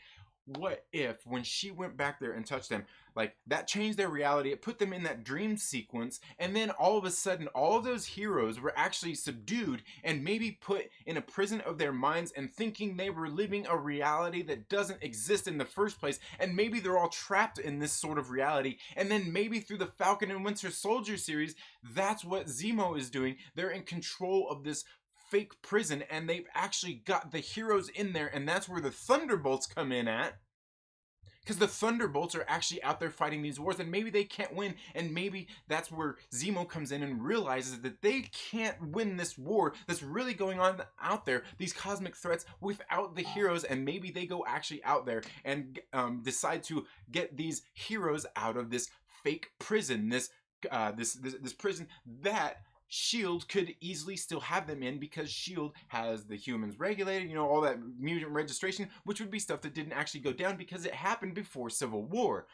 What if when she went back there and touched them, like, that changed their reality, it put them in that dream sequence, and then all of a sudden all of those heroes were actually subdued and maybe put in a prison of their minds and thinking they were living a reality that doesn't exist in the first place, and maybe they're all trapped in this sort of reality, and then maybe through the Falcon and Winter Soldier series, that's what Zemo is doing. They're in control of this fake prison, and they've actually got the heroes in there, and that's where the Thunderbolts come in at, because the Thunderbolts are actually out there fighting these wars, and maybe they can't win, and maybe that's where Zemo comes in and realizes that they can't win this war that's really going on out there, these cosmic threats, without the heroes, and maybe they go actually out there and decide to get these heroes out of this fake prison, this prison that Shield could easily still have them in, because Shield has the humans regulated, you know, all that mutant registration, which would be stuff that didn't actually go down because it happened before Civil War.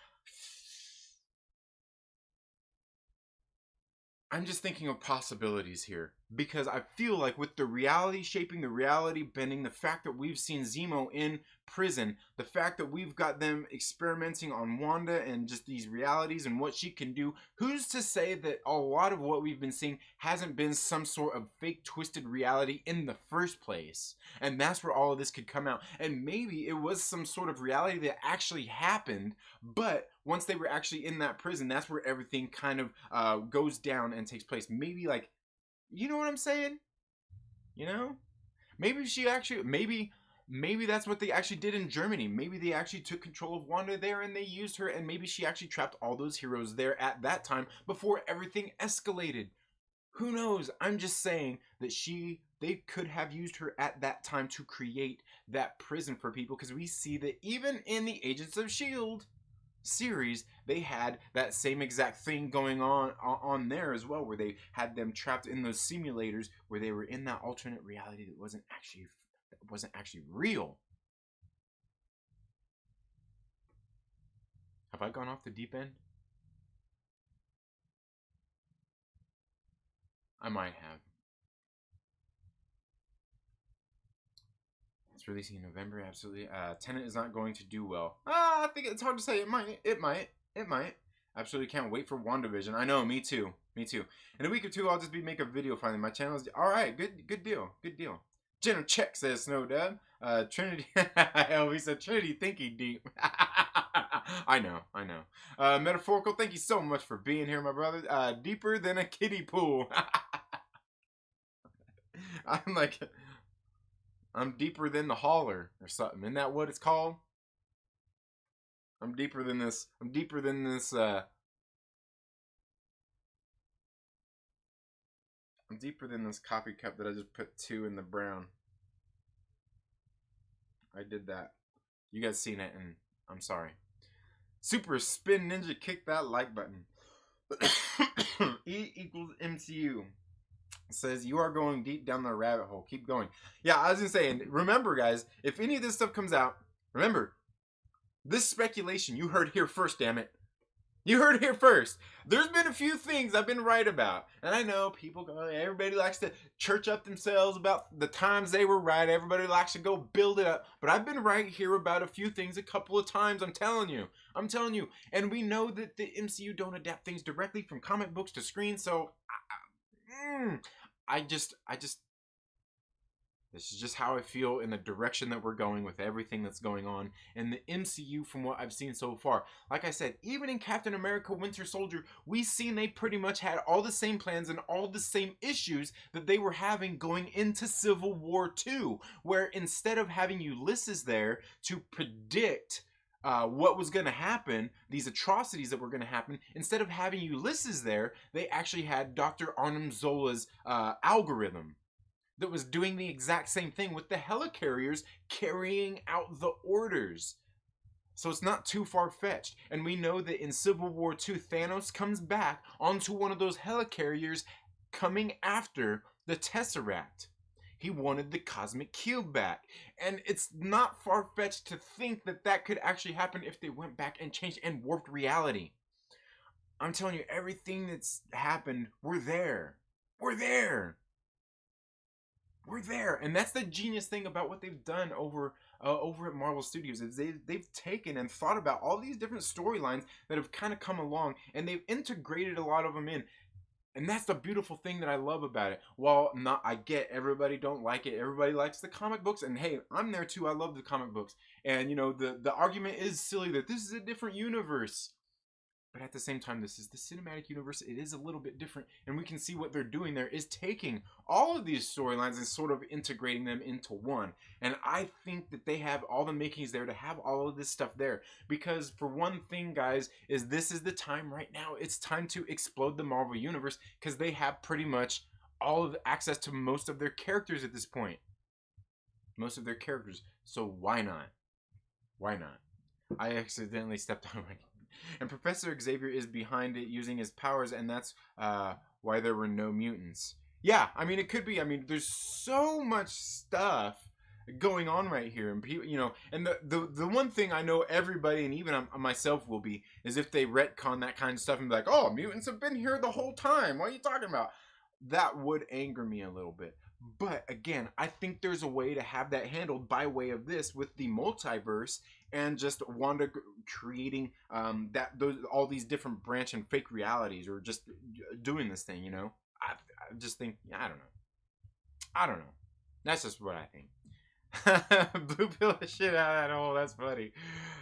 I'm just thinking of possibilities here, because I feel like with the reality shaping, the reality bending, the fact that we've seen Zemo in prison, the fact that we've got them experimenting on Wanda and just these realities and what she can do, who's to say that a lot of what we've been seeing hasn't been some sort of fake twisted reality in the first place? And that's where all of this could come out. And maybe it was some sort of reality that actually happened, but once they were actually in that prison, that's where everything kind of goes down and takes place. Maybe, like, you know what I'm saying? You know? Maybe she actually, maybe that's what they actually did in Germany. Maybe they actually took control of Wanda there and they used her, and maybe she actually trapped all those heroes there at that time before everything escalated. Who knows? I'm just saying that they could have used her at that time to create that prison for people, because we see that even in the Agents of S.H.I.E.L.D. series, they had that same exact thing going on there as well, where they had them trapped in those simulators, where they were in that alternate reality that wasn't actually real. Have I gone off the deep end? I might have. It's releasing in November, absolutely. Tenet is not going to do well. I think it's hard to say. It might. Absolutely can't wait for WandaVision. I know, me too. In a week or two, I'll just make a video finally. My channel is all right. Good deal. Jenna Check says Snow Dub. Trinity. He said Trinity thinking deep. I know. Metaphorical. Thank you so much for being here, my brother. Deeper than a kiddie pool. I'm deeper than the holler or something. Isn't that what it's called? I'm deeper than this. I'm deeper than this coffee cup that I just put 2 in the brown. I did that. You guys seen it, and I'm sorry. Super spin ninja, kick that like button. E equals MCU says you are going deep down the rabbit hole. Keep going. Yeah, I was gonna say, and remember, guys, if any of this stuff comes out, remember this speculation you heard here first. Damn it. You heard it here first. There's been a few things I've been right about. And I know people go, everybody likes to church up themselves about the times they were right. Everybody likes to go build it up. But I've been right here about a few things a couple of times. I'm telling you. I'm telling you. And we know that the MCU don't adapt things directly from comic books to screen. So I just this is just how I feel in the direction that we're going with everything that's going on in the MCU from what I've seen so far. Like I said, even in Captain America Winter Soldier, we've seen they pretty much had all the same plans and all the same issues that they were having going into Civil War 2, where instead of having Ulysses there to predict what was going to happen, these atrocities that were going to happen, instead of having Ulysses there, they actually had Dr. Arnim Zola's algorithm that was doing the exact same thing with the helicarriers carrying out the orders. So it's not too far-fetched. And we know that in Civil War II, Thanos comes back onto one of those helicarriers coming after the Tesseract. He wanted the Cosmic Cube back. And it's not far-fetched to think that that could actually happen if they went back and changed and warped reality. I'm telling you, everything that's happened, we're there. We're there. We're there, and that's the genius thing about what they've done over at Marvel Studios is they've taken and thought about all these different storylines that have kind of come along, and they've integrated a lot of them in, and that's the beautiful thing that I love about it. While not, I get everybody don't like it. Everybody likes the comic books, and hey, I'm there too. I love the comic books, and you know the argument is silly that this is a different universe. But at the same time, this is the cinematic universe. It is a little bit different. And we can see what they're doing there is taking all of these storylines and sort of integrating them into one. And I think that they have all the makings there to have all of this stuff there. Because for one thing, guys, is this is the time right now. It's time to explode the Marvel Universe because they have pretty much all of the access to most of their characters at this point. Most of their characters. So why not? Why not? I accidentally stepped on my... And Professor Xavier is behind it using his powers, and that's why there were no mutants. Yeah, I mean, it could be. I mean, there's so much stuff going on right here, and people, you know, and the one thing I know everybody, and even myself, will be is if they retcon that kind of stuff and be like, "Oh, mutants have been here the whole time. What are you talking about?" That would anger me a little bit. But again, I think there's a way to have that handled by way of this with the multiverse and just Wanda creating all these different branch and fake realities, or just doing this thing. You know, I just think I don't know. I don't know. That's just what I think. Blue pill the shit out of that hole. That's funny.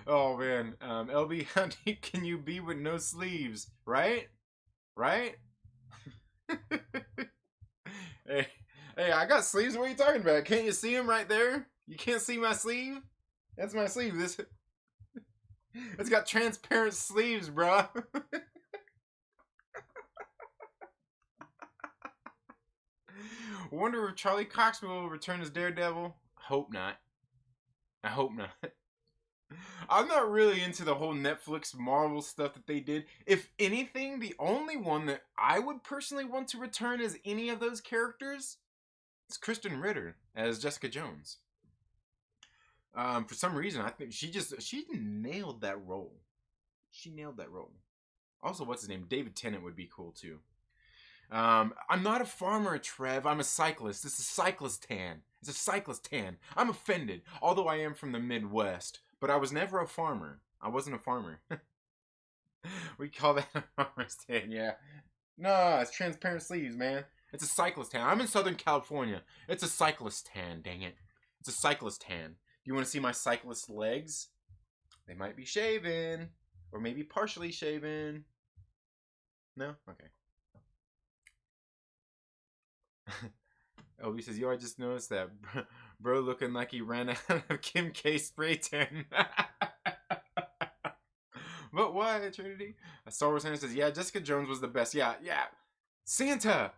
Oh man, LB, how deep can you be with no sleeves? Right? Right? Hey, hey, I got sleeves. What are you talking about? Can't you see them right there? You can't see my sleeve? That's my sleeve. It's got transparent sleeves, bro. Wonder if Charlie Cox will return as Daredevil. Hope not. I hope not. I'm not really into the whole Netflix Marvel stuff that they did. If anything, the only one that I would personally want to return as any of those characters is Kristen Ritter as Jessica Jones. For some reason, I think she nailed that role. She nailed that role. Also, what's his name? David Tennant would be cool too. I'm not a farmer, Trev. I'm a cyclist. This is cyclist tan. It's a cyclist tan. I'm offended, although I am from the Midwest. But I was never a farmer. I wasn't a farmer. We call that a farmer's tan, yeah. No, it's transparent sleeves, man. It's a cyclist tan. I'm in Southern California. It's a cyclist tan, dang it. It's a cyclist tan. Do you want to see my cyclist legs? They might be shaven. Or maybe partially shaven. No? Okay. LB says, yo, I just noticed that bro looking like he ran out of Kim K spray tan. But why, Trinity? Star Wars Hunter says, yeah, Jessica Jones was the best. Yeah. Santa!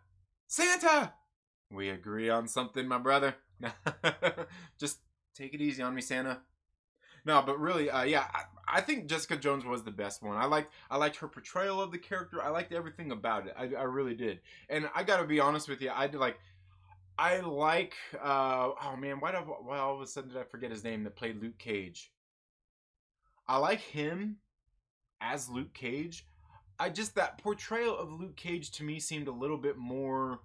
We agree on something, my brother. Just take it easy on me, Santa. No, but really, yeah, I think Jessica Jones was the best one. I liked her portrayal of the character. I liked everything about it. I really did. And I gotta be honest with you, I like oh man, why all of a sudden did I forget his name that played Luke Cage? I like him as Luke Cage. I just that portrayal of Luke Cage to me seemed a little bit more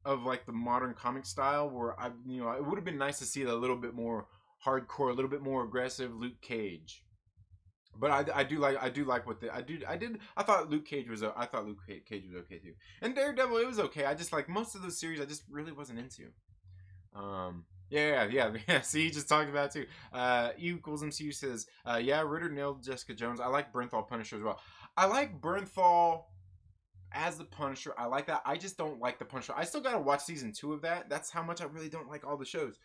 of like the modern comic style where it would have been nice to see a little bit more hardcore, a little bit more aggressive Luke Cage. But I do like what I thought Luke Cage was I thought Luke Cage was okay too. And Daredevil it was okay. I just like most of those series I just really wasn't into. Yeah. See, he just talked about it too. E equals MCU says, yeah, Ritter nailed Jessica Jones. I like Bernthal Punisher as well. I like Bernthal as the Punisher. I like that. I just don't like the Punisher. I still gotta watch season 2 of that. That's how much I really don't like all the shows.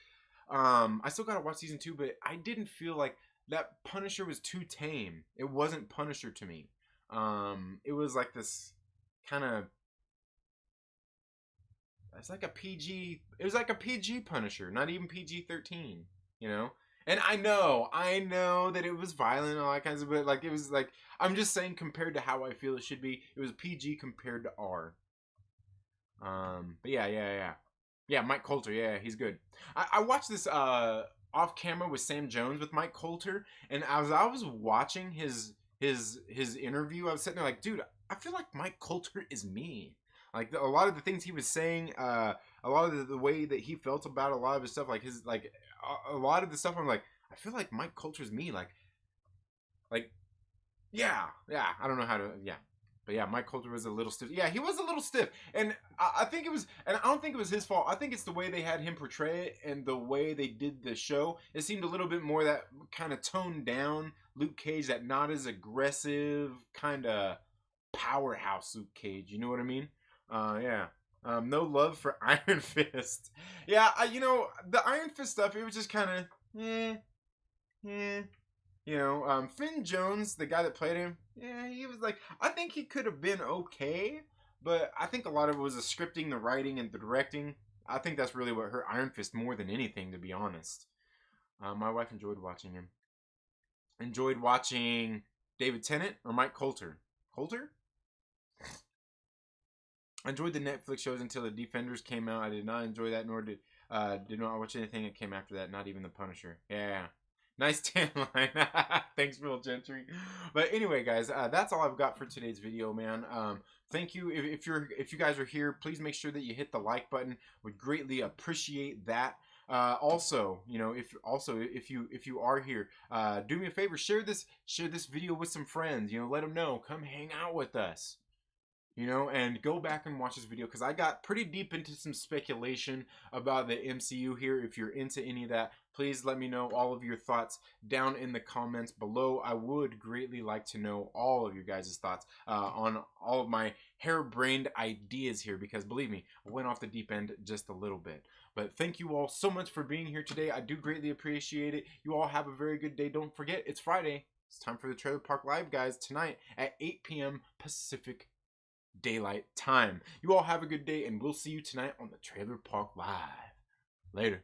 I still gotta watch season 2, but I didn't feel like that Punisher was too tame. It wasn't Punisher to me. It was like this kind of it's like a PG. It was like a PG Punisher, not even PG-13. You know. And I know that it was violent and all that kinds of, but like it was like I'm just saying compared to how I feel it should be, it was PG compared to R. But yeah. Mike Coulter, yeah, he's good. I watched this off camera with Sam Jones with Mike Coulter, and as I was watching his interview, I was sitting there like, dude, I feel like Mike Coulter is me. Like a lot of the things he was saying, a lot of the way that he felt about a lot of his stuff, like his like a lot of the stuff, I'm like, I feel like Mike Coulter's me. Like yeah. I don't know how to but yeah, Mike Coulter was a little stiff. Yeah, he was a little stiff, and I think it was, and I don't think it was his fault. I think it's the way they had him portray it and the way they did the show. It seemed a little bit more that kind of toned down Luke Cage, that not as aggressive kind of powerhouse Luke Cage. You know what I mean? Yeah. No love for Iron Fist. Yeah, the Iron Fist stuff. It was just kind of, eh. Finn Jones, the guy that played him, yeah, he was like, I think he could have been okay, but I think a lot of it was the scripting, the writing, and the directing. I think that's really what hurt Iron Fist more than anything, to be honest. My wife enjoyed watching him. Enjoyed watching David Tennant or Mike Coulter. Coulter? I enjoyed the Netflix shows until the Defenders came out. I did not enjoy that, nor did not watch anything that came after that. Not even the Punisher. Yeah. Nice tan line. Thanks, Will Gentry. But anyway, guys, that's all I've got for today's video, man. Thank you. If you guys are here, please make sure that you hit the like button. Would greatly appreciate that. Also, if you are here, do me a favor, share this video with some friends. Let them know. Come hang out with us. And go back and watch this video because I got pretty deep into some speculation about the MCU here. If you're into any of that, please let me know all of your thoughts down in the comments below. I would greatly like to know all of your guys' thoughts on all of my harebrained ideas here because believe me, I went off the deep end just a little bit. But thank you all so much for being here today. I do greatly appreciate it. You all have a very good day. Don't forget, it's Friday. It's time for the Trailer Park Live, guys, tonight at 8 p.m. Pacific Daylight Time. You all have a good day, and we'll see you tonight on the Trailer Park Live. Later.